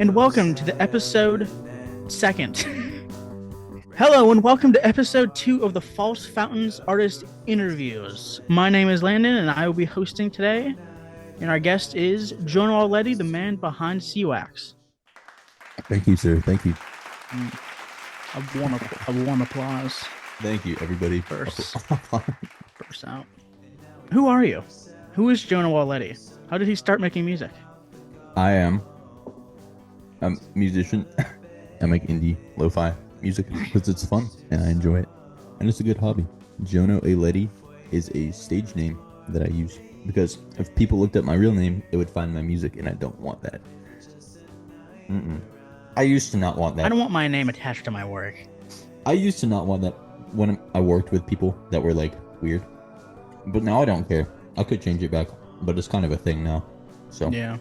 and welcome to the episode second. Hello, and welcome to episode 2 of the False Fountains Artist Interviews. My name is Landon, and I will be hosting today. And our guest is Jono, Leti, the man behind CWAX. Thank you, sir. Thank you. A warm applause. Thank you, everybody. First out. Who are you? Who is Jono Leti? How did he start making music? I am a musician. I make indie lo-fi music because it's fun and I enjoy it. And it's a good hobby. Jono Leti is a stage name that I use because if people looked up my real name, they would find my music, and I don't want that. I used to not want that. I don't want my name attached to my work. I used to not want that when I worked with people that were like weird. But now I don't care. I could change it back, but it's kind of a thing now. So yeah,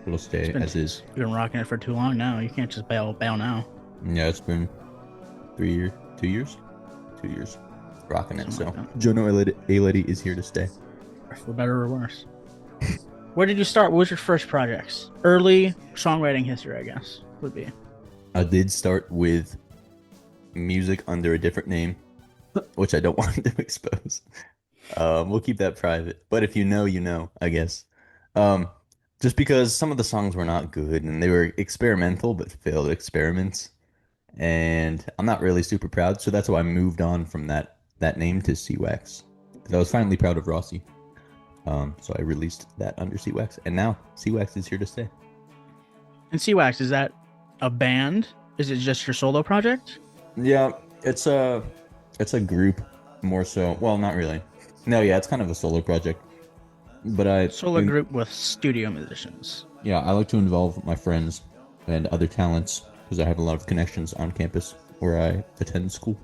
it'll stay as is. You've been rocking it for too long now. You can't just bail now. Yeah, it's been 2 years rocking it. Something So like Jono Leti is here to stay. For better or worse. Where did you start? What was your first projects? Early songwriting history, I guess, would be. I did start with music under a different name, which I don't want to expose. We'll keep that private. But if you know, you know, I guess. Just because some of the songs were not good and they were experimental but failed experiments. And I'm not really super proud, so that's why I moved on from that name to CWAX. Because I was finally proud of Rossi. So I released that under CWAX, and now CWAX is here to stay. And CWAX, is that a band? Is it just your solo project? Yeah, it's a group more so. Well, not really. No, yeah, it's kind of a solo project. But solo group with studio musicians. Yeah, I like to involve my friends and other talents because I have a lot of connections on campus where I attend school.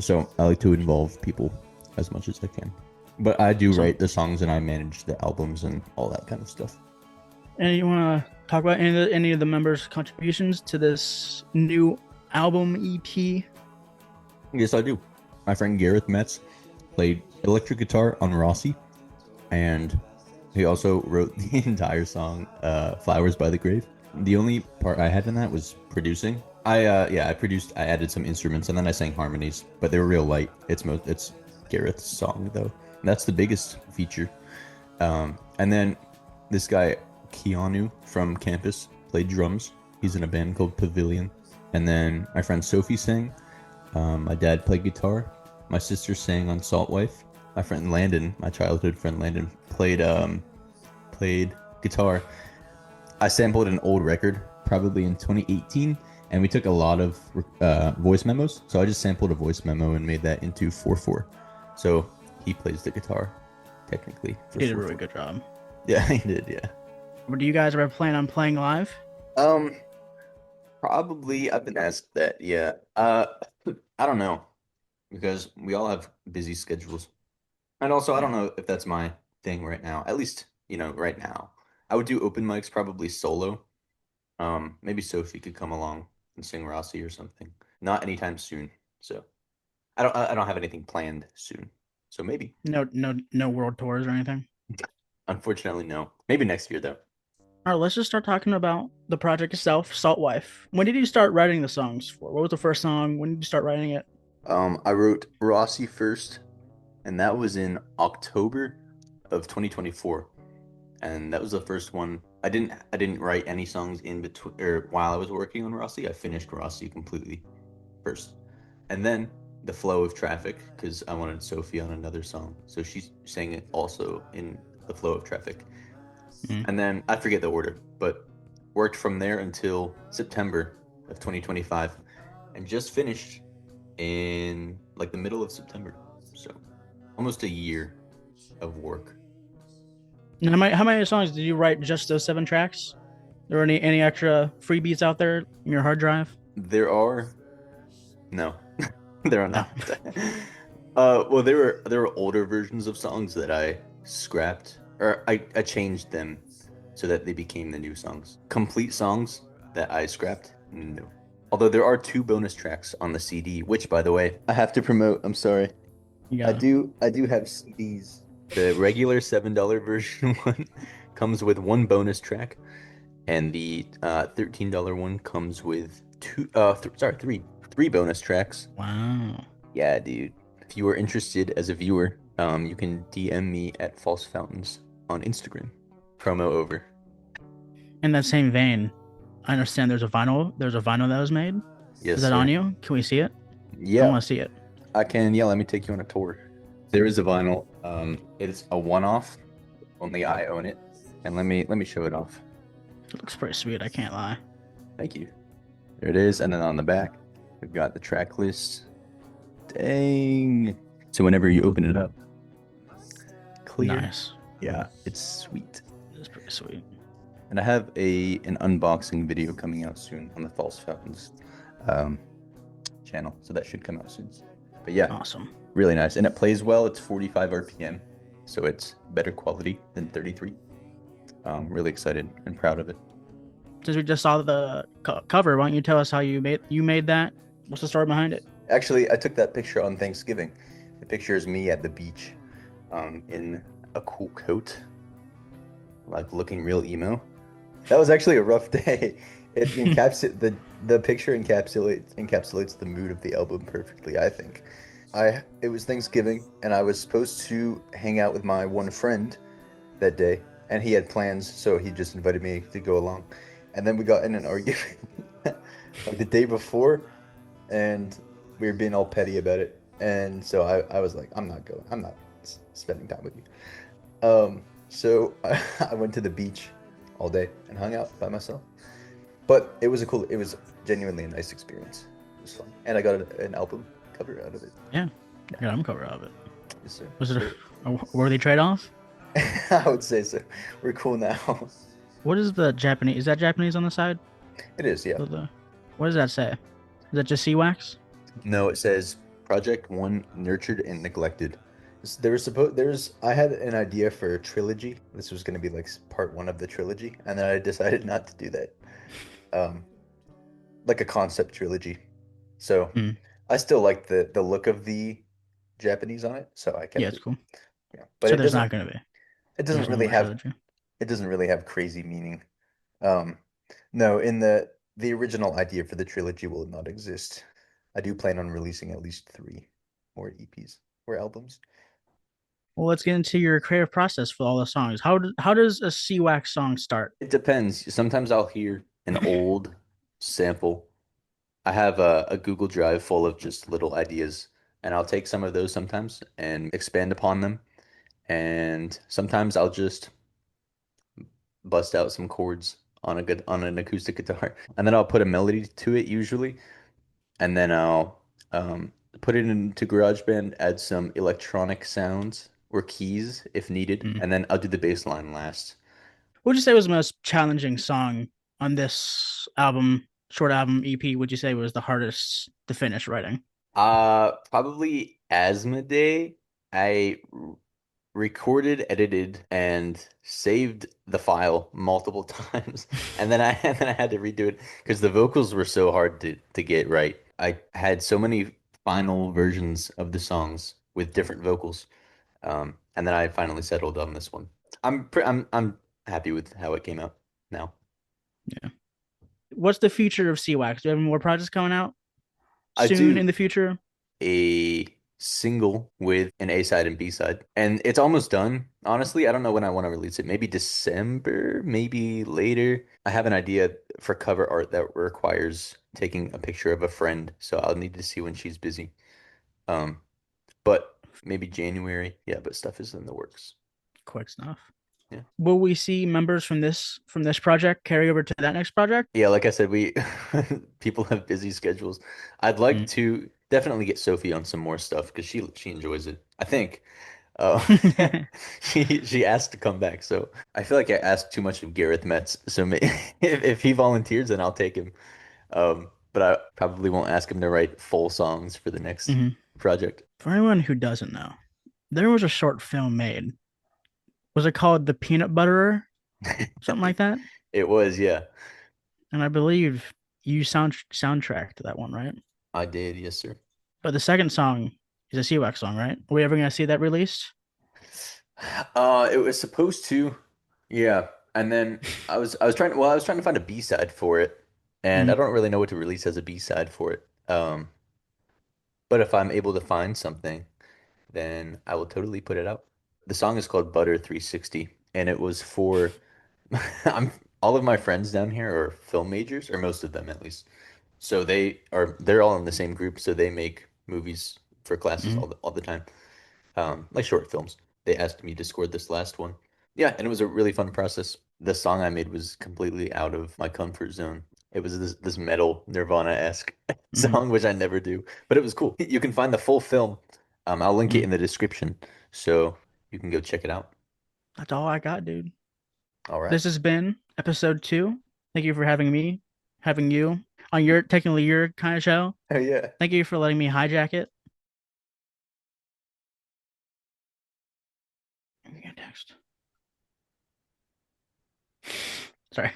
So I like to involve people as much as I can. But I do write the songs and I manage the albums and all that kind of stuff. And you want to talk about any of the members' contributions to this new album EP? Yes, I do. My friend Gareth Metz played electric guitar on Rossi, and he also wrote the entire song Flowers by the Grave. The only part I had in that was producing. I produced, I added some instruments, and then I sang harmonies, but they were real light. It's Gareth's song, though. That's the biggest feature. And then this guy, Keanu, from campus, played drums. He's in a band called Pavilion. And then my friend Sophie sang. My dad played guitar. My sister sang on Saltwife. My friend Landon, my childhood friend Landon, played guitar. I sampled an old record, probably in 2018, and we took a lot of voice memos. So I just sampled a voice memo and made that into 4/4. So he plays the guitar, technically. He did a really good job. Yeah, he did, yeah. But do you guys ever plan on playing live? Probably. I've been asked that, yeah. I don't know, because we all have busy schedules. And also, I don't know if that's my thing right now. At least, right now. I would do open mics probably solo. Maybe Sophie could come along and sing Rossi or something. Not anytime soon. So I don't have anything planned soon. So maybe. No world tours or anything? Unfortunately, no. Maybe next year, though. All right, let's just start talking about the project itself, Saltwife. When did you start writing the songs for? What was the first song? When did you start writing it? I wrote Rossi first, and that was in October of 2024. And that was the first one. I didn't write any songs in between or while I was working on Rossi. I finished Rossi completely first. And then the flow of traffic, because I wanted Sophie on another song. So she sang it also in the flow of traffic. And then I forget the order, but worked from there until September of 2025 and just finished in like the middle of September. So almost a year of work. And how many songs did you write? Just those 7 tracks? There were any extra freebies out there in your hard drive? There are no. There are not. Well, there were older versions of songs that I scrapped, or I changed them so that they became the new songs. Complete songs that I scrapped, no. Although there are 2 bonus tracks on the CD, which, by the way, I have to promote. I'm sorry. I do have CDs. The regular $7 version one comes with 1 bonus track, and the $13 one comes with three bonus tracks. Wow. Yeah, dude. If you are interested as a viewer, you can DM me at False Fountains on Instagram. Promo over. In that same vein, I understand there's a vinyl. There's a vinyl that was made. Is Yes, that on sir. you? Can we see it? I Yeah, want to see it. I can. Yeah, let me take you on a tour. There is a vinyl. It's a one-off. Only I own it. And let me show it off. It looks pretty sweet. I can't lie. Thank you. There it is. And then on the back, we've got the track list. Dang. So whenever you open it up, clear. Nice. Yeah, it's sweet. It's pretty sweet. And I have an unboxing video coming out soon on the False Fountains um, channel, so that should come out soon. But yeah, Awesome. really nice, and it plays well. It's 45 RPM, so it's better quality than 33. Really excited and proud of it. Since we just saw the cover, why don't you tell us how you made that? What's the story behind it? Actually, I took that picture on Thanksgiving. The picture is me at the beach, in a cool coat, like looking real emo. That was actually a rough day. It encapsulates the picture encapsulates the mood of the album perfectly, I think. It was Thanksgiving and I was supposed to hang out with my one friend that day, and he had plans, so he just invited me to go along. And then we got in an argument like the day before, and we were being all petty about it. And so I was like, I'm not going. I'm not spending time with you. So I went to the beach all day and hung out by myself. But it was genuinely a nice experience. It was fun. And I got an album cover out of it. Yeah, I'm cover of it. Yes, sir. Was it a worthy trade-off? I would say so. We're cool now. What is the Japanese? Is that Japanese on the side? It is, yeah. What does that say? Is that just sea wax? No, it says Project One nurtured and neglected. I had an idea for a trilogy. This was going to be like part one of the trilogy, and then I decided not to do that. Um, like a concept trilogy. So Mm. I still like the look of the Japanese on it, so I Yeah, kept it's it. cool. Yeah, but So there's not gonna be. it There's doesn't just no really more have trilogy. it doesn't really have crazy meaning. Um, no, in the original idea for the trilogy will not exist. I do plan on releasing at least three more EPs or albums. Well, let's get into your creative process for all the songs. How does a sea wax song start? It depends. Sometimes I'll hear an old sample. I have a Google Drive full of just little ideas, and I'll take some of those sometimes and expand upon them. And sometimes I'll just bust out some chords on an acoustic guitar, and then I'll put a melody to it usually, and then I'll put it into GarageBand, add some electronic sounds or keys if needed, Mm. and then I'll do the bass line last. What would you say was the most challenging song on this album, short album EP? Would you say was the hardest to finish writing? Probably Asthma Day. I recorded, edited, and saved the file multiple times, and then I had to redo it because the vocals were so hard to get right. I had so many final versions of the songs with different vocals, and then I finally settled on this one. I'm happy with how it came out now. Yeah. What's the future of Sea Wax? Do you have more projects coming out I soon do in the future? a single with an A side and B side, and it's almost done. Honestly, I don't know when I want to release it. Maybe December, maybe later. I have an idea for cover art that requires taking a picture of a friend, so I'll need to see when she's busy. Um, but maybe January. Yeah, but stuff is in the works. Quick stuff. Yeah. Will we see members from this project carry over to that next project? Yeah, like I said, we people have busy schedules. I'd like Mm. to definitely get Sophie on some more stuff because she enjoys it. I think. Oh, she asked to come back, so I feel like I asked too much of Gareth Metz. So if he volunteers, then I'll take him. But I probably won't ask him to write full songs for the next Mhm. project. For anyone who doesn't know, there was a short film made. Was it called The Peanut Butterer? Something like that? It was, yeah. And I believe you soundtrack to that one, right? I did, yes, sir. But the second song is a Seawax song, right? Are we ever gonna see that released? It was supposed to, yeah. And then I was trying to find a B-side for it, and I Mm, don't really know what to release as a B-side for it. But if I'm able to find something, then I will totally put it out. The song is called Butter 360, and it was for I'm all of my friends down here are film majors, or most of them at least. So they're all in the same group, so they make movies for classes mm. all the time. Like short films. They asked me to score this last one. Yeah, and it was a really fun process. The song I made was completely out of my comfort zone. It was this metal Nirvana-esque Mm, song, which I never do, but it was cool. You can find the full film. I'll link it mm. in the description, so you can go check it out. That's all I got, dude. All right. This has been episode 2. Thank you for having me, having you on your technically your kind of show. Oh yeah. Thank you for letting me hijack it. Text. Sorry.